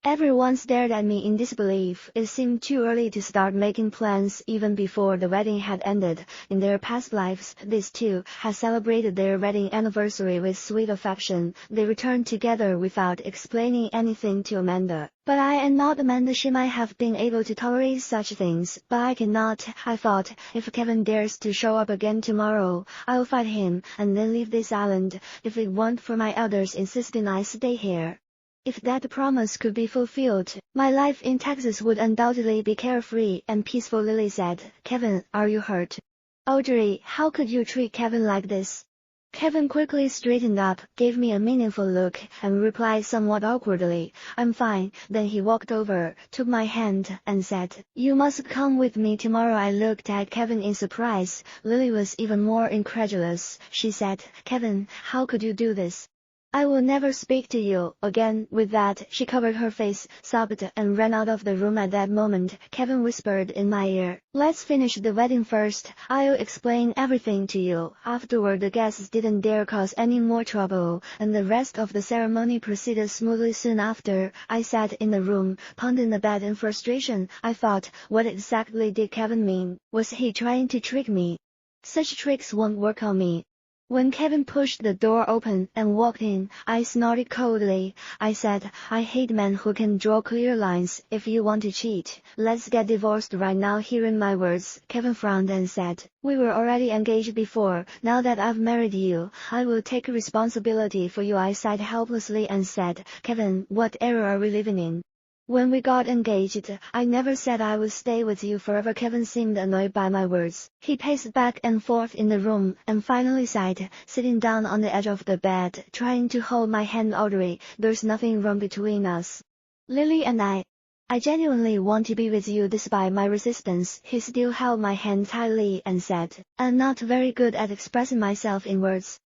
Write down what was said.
Everyone stared at me in disbelief. It seemed too early to start making plans even before the wedding had ended. In their past lives, these two had celebrated their wedding anniversary with sweet affection. They returned together without explaining anything to Amanda. But I am not Amanda. She might have been able to tolerate such things, but I cannot. I thought, if Kevin dares to show up again tomorrow, I'll fight him, and then leave this island, if it weren't for my elders insisting I stay here. If that promise could be fulfilled, my life in Texas would undoubtedly be carefree and peaceful. Lily said, Kevin, are you hurt? Audrey, how could you treat Kevin like this? Kevin quickly straightened up, gave me a meaningful look, and replied somewhat awkwardly, I'm fine. Then he walked over, took my hand, and said, You must come with me tomorrow. I looked at Kevin in surprise. Lily was even more incredulous. She said, Kevin, how could you do this? I will never speak to you again. With that, she covered her face, sobbed, and ran out of the room. At that moment, Kevin whispered in my ear, Let's finish the wedding first. I'll explain everything to you. Afterward, the guests didn't dare cause any more trouble, and the rest of the ceremony proceeded smoothly. Soon after, I sat in the room, pounding the bed in frustration. I thought, what exactly did Kevin mean? Was he trying to trick me? Such tricks won't work on me. When Kevin pushed the door open and walked in, I snorted coldly. I said, I hate men who can draw clear lines. If you want to cheat, let's get divorced right now. Hearing my words, Kevin frowned and said, We were already engaged before. Now that I've married you, I will take responsibility for you. I sighed helplessly and said, Kevin, what era are we living in? When we got engaged, I never said I would stay with you forever. Kevin seemed annoyed by my words. He paced back and forth in the room, and finally sighed, sitting down on the edge of the bed, trying to hold my hand. Audrey, there's nothing wrong between us. Lily and I genuinely want to be with you despite my resistance. He still held my hand tightly and said, I'm not very good at expressing myself in words.